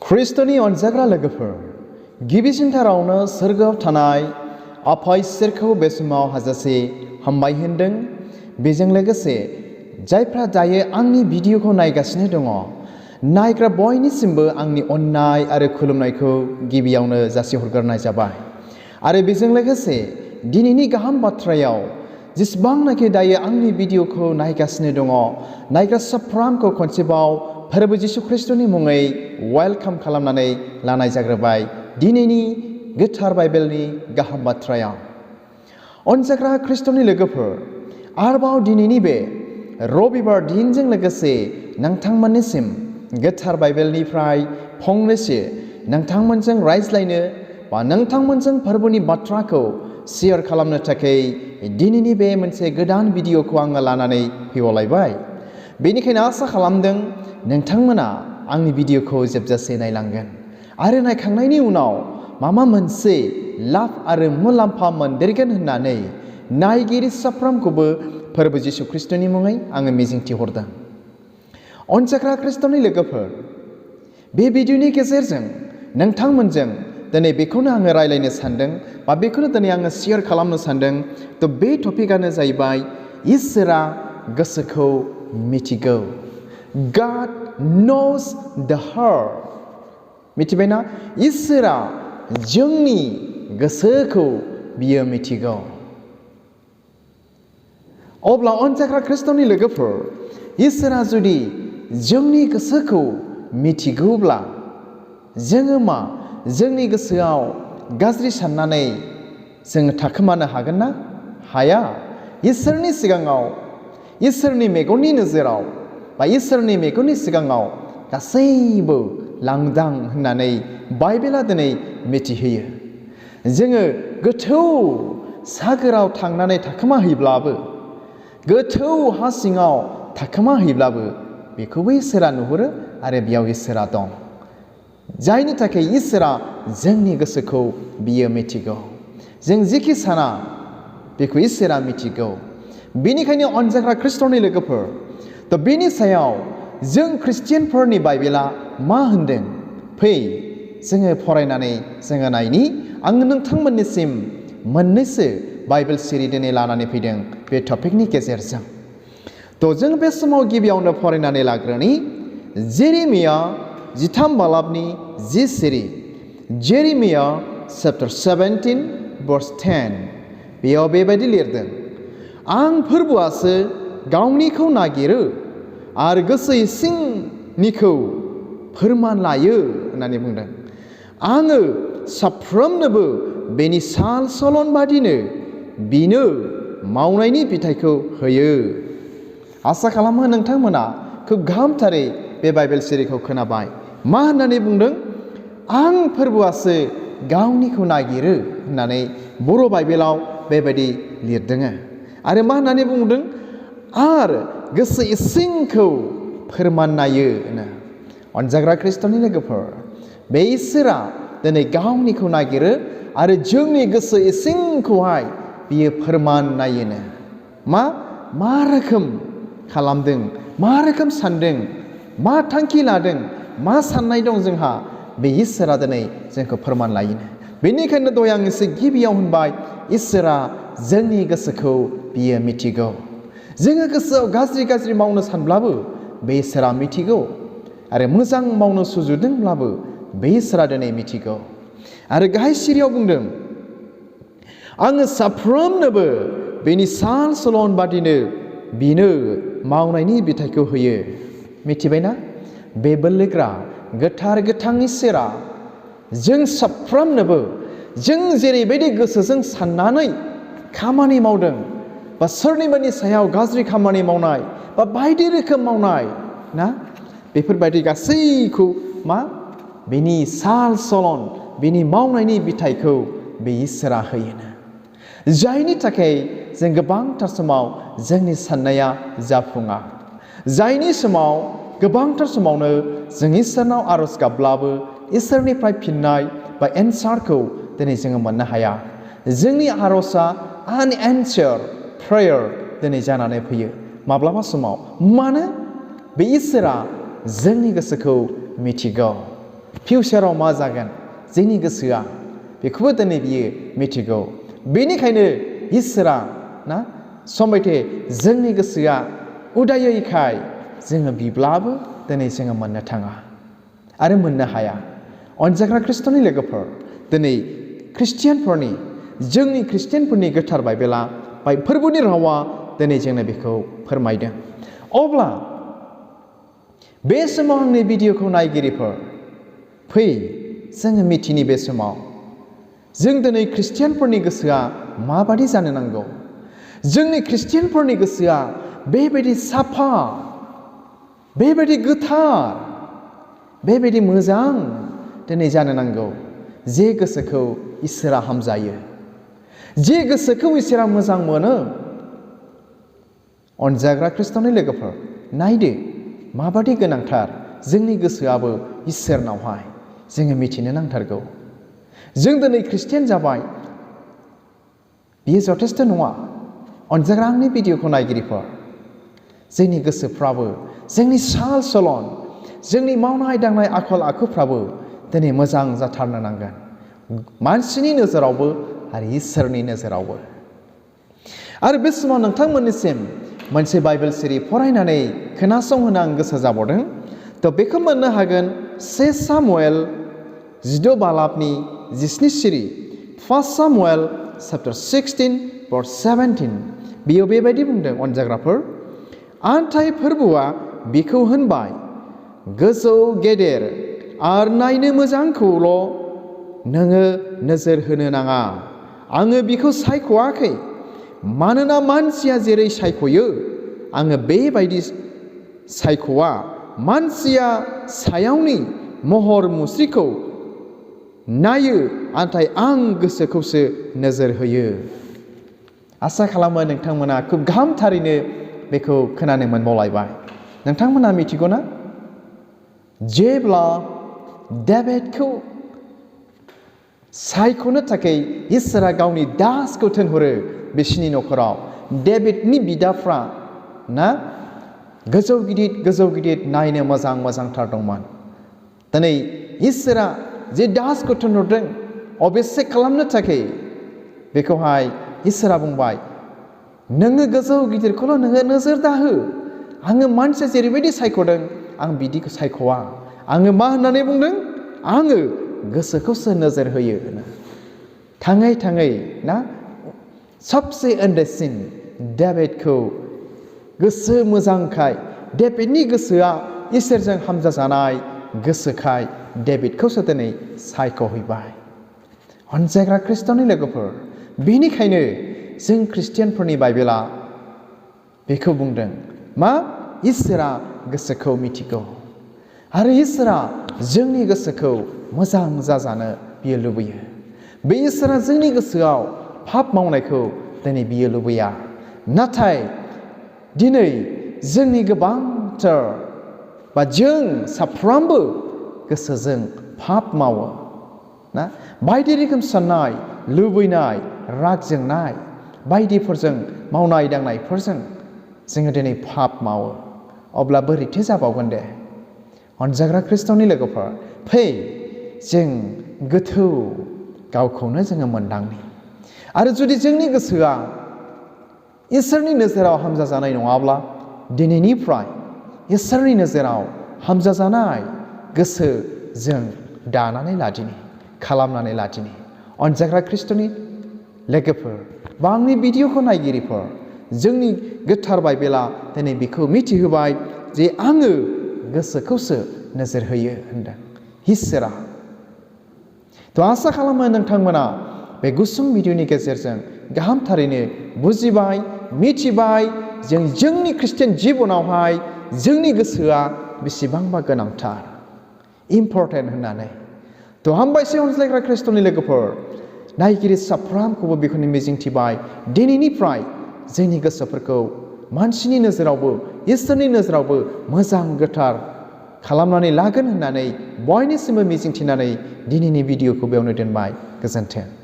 ख्रिस्ट'नि अनजाग्रा लोगोफोर, गिबिसिनथारावनो सोरगोआव थानाय आफा इसोरखौ बे समाव हाजासे हामबाय होनदों। बेजों लोगोसे जायफ्रा दायो आंनि भिडिअखौ नायगासिनो दङ, नायग्रा बयनिसिमबो आंनि अननाय आरो खुलुमनायखौ गिबियावनो जासिहरग्रोनाय जाबाय। आरो बेजों लोगोसे दिनैनि गाहाम बाथ्रायाव जेसेबांनाखि दायो आंनि भिडिअखौ नायगासिनो दङ, नायग्रा साफ्रोमखौ खनसेबाव फोरबो जिसु ख्रिस्ट'नि मुङै वेलकाम खालामनानै लानाय जाग्रोबाय दिनैनि गोथार बाइबेलनि गाहाम बाथ्रायाव। अनजाग्रा ख्रिस्ट'नि लोगोफोर, आरोबाव दिनैनि बे रबिबार दिनजों लोगोसे नोंथांमोननिसिम गोथार बाइबेलनिफ्राय फंनैसो नोंथांमोनजों रायज्लायनो बा नोंथांमोनजों फोरबोनि बाथ्राखौ शेयार खालामनो थाखाय दिनैनि बे मोनसे गोदान भिडिअखौ आङो लानानै फैबावलायबाय। बेनिखायनो आसा खालामदों नोंथांमोना आंनि भिडिअखौ जोबजासे नायलांगोन आरो नायखांनायनि उनाव माबा मोनसे लाब आरो मुलाम्फा मोनदेरगोन होननानै नायगिरि साफ्रोमखौबो फोरबो जिसु ख्रिस्ट'नि मुङै आङो मिजिंथिहरदों। अनजाग्रा ख्रिस्ट'नि लोगोफोर, बे भिडिअनि गेजेरजों नोंथांमोनजों दिनै बेखौनो आङो रायलायनो सानदों बा बेखौनो दिनै आङो शेयार खालामनो सानदों। बे टपिकआनो जाहैबाय इसोरा गोसोखौ मिथिगौ। God knows the heart. मिथिबायना? इसोरा जोंनि गोसोखौ बियो मिथिगौ। अब्ला अनजाग्रा ख्रिस्ट'नि लोगोफोर, इसोरा जुदि जोंनि गोसोखौ मिथिगौब्ला जोङो मा जोंनि गोसोआव गाज्रि साननानै जोङो थाखोमानो हागोन ना? हाया। इसोरनि सिगाङाव, इसोरनि मेगननि नोजोराव बा इसोरनि मेगननि सिगाङाव गासैबो लांदां होननानै बाइबेला दिनै मिथिहोयो। जोङो गोथौ सागोराव थांनानै थाखोमाहैब्लाबो, गोथौ हा सिङाव थाखोमाहैब्लाबो बेखौबो इसोरा नुहुरो आरो बेयाव इसोरा दं। जायनि थाखाय इसोरा जोंनि गोसोखौ बियो मिथिगौ। जों जेखि साना बेखौ इसोरा मिथिगौ। बेनिखायनो अनजाग्रा ख्रिस्ट'नि लोगोफोर, बेनि सायाव जों ख्रिस्टियानफोरनि बाइबेला मा होनदों? फै जोङो फरायनानै जोङो नायनि। आङो नोंथांमोननिसिम मोननैसो बाइबेल सिरि दिनै लानानै फैदों बे टपिकनि गेजेरजों। जों बे समाव गिबियावनो फरायनानै लाग्रोनि जेरेमिया 13 बालाबनि 10 सिरि। Jeremiah chapter 17 verse 10। बेयाव बेबायदि लिरदों, आं फोरबोआसो गावनिखौ नागिरो आरो गोसो इसिंनिखौ फोरमान लायो होननानै बुंदों। आङो साफ्रोमनोबो बेनि साल सलन बादिनो बिनो मावनायनि फिथाइखौ होयो। आसा खालामो नोंथांमोना खोब गाहामथारै बे बाइबेल सिरिखौ खोनाबाय। मा होननानै बुंदों? आं फोरबोआसो गावनिखौ नागिरो होननानै बर' बाइबेलाव बेबायदि लिरदों। आरो मा होननानै बुंदों? आरो गोसो इसिंखौ फोरमान नायो होनो। अनजाग्रा ख्रिस्ट'नि लोगोफोर, बे इसोरा दिनै गावनिखौ नागिरो आरो जोंनि गोसो इसिंखौहाय बियो फोरमान नायोनो। मा रोखोम खालामदों, मा रोखोम सानदों, मा थांखि लादों, मा साननाय दं जोंहा, बे इसोरा दिनै जोंखौ फोरमान लायोनो। बेनिखायनो दहाय आं एसे गिबियाव होनबाय, इसोरा जोंनि गोसोखौ बियो मिथिगौ। जोङो गोसोआव गाज्रि मावनो सानब्लाबो बे इसोरा मिथिगौ आरो मोजां मावनो सुजुदोंब्लाबो बे इसोरा दिनै मिथिगौ। आरो गाहाय सिरियाव बुंदों, आङो साफ्रोमनोबो बेनि साल सलन बादिनो बिनो मावनायनि बिथाइखौ होयो। मिथिबायना? बे बोलोग्रा गोथार गोथां इसोरा जों साफ्रोमनोबो जों जेरैबायदि गोसोजों साननानै खामानि मावदों बा सोरनिबानि सायाव गाज्रि खामानि मावनाय बा बायदि रोखोम मावनाय ना, बेफोरबायदि गासैखौ बेनि साल सलन, बेनि मावनायनि बिथाइखौ बे इसोरा होयोनो। जायनि थाखाय जों गोबांथार समाव जोंनि साननाया जाफुङा। जायनि समाव गोबांथार समावनो जों इसोरनाव आरज गाबब्लाबो इसोरनिफ्राय फिननाय बा एन्सारखौ दिनै जोङो मोननो हाया। जोंनि आरजआ आनएन्सार्ड प्रेयार दिनै जानानै फैयो माब्लाबा समाव। मानो? बे इसोरा जोंनि गोसोखौ मिथिगौ। फिउचाराव मा जागोन जोंनि गोसोआ बेखौबो दिनै बियो मिथिगौ बेनिखायनो इसोरा ना समबायथे जोंनि गोसोआ उदायैखाय जोङो बिब्लाबो दिनै जोङो मोननो थाङा आरो मोननो हाया अनजाग्रा ख्रिस्ट'नि लोगोफोर दिनै ख्रिस्टियानफोरनि जोंनि ख्रिस्टियानफोरनि गोथार बाइबेला फोरबोनि रावा दिनै जोंनो बेखौ फोरमायदों अब्ला बे समाव आंनि भिडिअखौ नायगिरिफोर फै जोङो मिथिनि बे समाव जों दिनै ख्रिस्टियानफोरनि गोसोआ माबादि जानो नांगौ जोंनि ख्रिस्टियानफोरनि गोसोआ बेबायदि साफा बेबायदि गोथार बेबायदि मोजां दिनै जानो नांगौ जे गोसोखौ इसोरा हामजायो जे गोसोखौ इसोरा मोजां मोनो अनजाग्रा ख्रिस्ट'नि लोगोफोर नायदो माबादि गोनांथार जोंनि गोसोआबो इसोरनावहाय जोङो मिथिनो नांथारगौ जों दिनै ख्रिस्टियान जाबाय बियो जथेस्थ' नङा अनजाग्रा आंनि भिडिअखौ नायगिरिफोर जोंनि गोसोफ्राबो जोंनि साल सलन जोंनि मावनाय दांनाय आखल आखुफ्राबो दिनै मोजां जाथारनो नांगोन मानसिनि नोजोरावबो आरो इसोरनि नोजोरावबो आरो बे समाव नोंथांमोननिसिम मोनसे बाइबेल सिरि फरायनानै खोनासंहोनो आं गोसो जाबावदों थ' बेखौ मोननो हागोन 1 सामुएल 16 बालाबनि 17 सिरि 1 सामुएल chapter 16 verse 17 बेयाव बेबायदि बुंदों अनजाग्राफोर आन्थाय फोरबोआ बिखौ होनबाय गोजौ गेदेर आरो नायनो मोजांखौल' नोङो नोजोर होनो नाङा आङो बिखौ सायख'वाखै मानोना मानसिया जेरै सायख'यो आङो बेबायदि सायख'वा मानसिया सायावनि महर मुस्रिखौ नायो नाथाय आं गोसोखौसो नोजोर होयो आसा खालामो नोंथांमोना खुब गाहामथारैनो बेखौ खोनानो मोनबावलायबाय नोंथांमोना मिथिगौ ना जेब्ला डेभिडखौ सायख'नो थाखाय इसोरा गावनि दासखौ थिनहरो बिसिनि न'खराव डेभिडनि बिदाफ्रा ना गोजौ गिदिर नायनो मोजां मोजांथार दंमोन दिनै इसोरा जे दासखौ थिनहरदों अबसे खालामनो थाखाय बेखौहाय इसोरा बुंबाय नोङो गोजौ गिदिरखौल' नोङो नोजोर दाहो आङो मानसिया जेरैबायदि सायख'दों आं बिदिखौ सायख'वा आङो मा होननानै बुंदों आङो गोसोखौसो नोजोर होयो थाङै थाङै ना सबसे उन्दैसिन डेभिडखौ गोसो मोजांखाय डेभिडनि गोसोआ इसोरजों हामजाजानाय गोसोखाय डेभिडखौसो दिनै सायख'हैबाय अनजाग्रा ख्रिस्ट'नि लोगोफोर बेनिखायनो जों ख्रिस्टियानफोरनि बाइबेला बेखौ बुंदों मा इसोरा गोसोखौ मिथिगौ आरो इसोरा जोंनि गोसोखौ मोजां जाजानो बियो लुबैयो बे इसोरा जोंनि गोसोआव पाप मावनायखौ दिनै बियो लुबैया नाथाय दिनै जोंनि गोबांथार बा जों साफ्रोमबो गोसोजों पाप मावो ना बायदि रोखोम साननाय लुबैनाय राग जोंनाय बायदिफोरजों मावनाय दांनायफोरजों जोङो दिनै पाप मावो अब्ला बोरैथो जाबावगोन दे अनजाग्रा ख्रिस्ट'नि लोगोफोर फै जों गोथौ गावखौनो जोङो मोनदांनि आरो जुदि जोंनि गोसोआ इसोरनि नोजोराव हामजाजानाय नङाब्ला दिनैनिफ्राय इसोरनि नोजोराव हामजाजानाय गोसो जों दानानै लादिनि खालामनानै लादिनि अनजाग्रा ख्रिस्ट'नि लोगोफोर बा आंनि भिडिअखौ नायगिरिफोर जोंनि गोथार बाइबेला दिनै बेखौ मिथिहोबाय जे आङो गोसोखौसो नोजोर होयो होनदों इसोरा थ' आसा खालामो नोंथांमोना बे गुसुं भिडिअनि गेजेरजों गाहामथारैनो बुजिबाय मिथिबाय जों जोंनि ख्रिस्टियान जिबनावहाय जोंनि गोसोआ बेसेबांबा गोनांथार इम्परटेन्ट होननानै थ' हामबायसै अनज्लायग्रा ख्रिस्ट'नि लोगोफोर नायगिरि साफ्रोमखौबो बेखौनो मिजिंथिबाय दिनैनिफ्राय जोंनि गोसोफोरखौ मानसिनि नोजोरावबो इसोरनि नोजोरावबो मोजां गोथार खालामनानै लागोन होननानै बयनिसिमबो मिजिंथिनानै दिनैनि भिडिअखौ बेयावनो दोनबाय गोजोन्थों।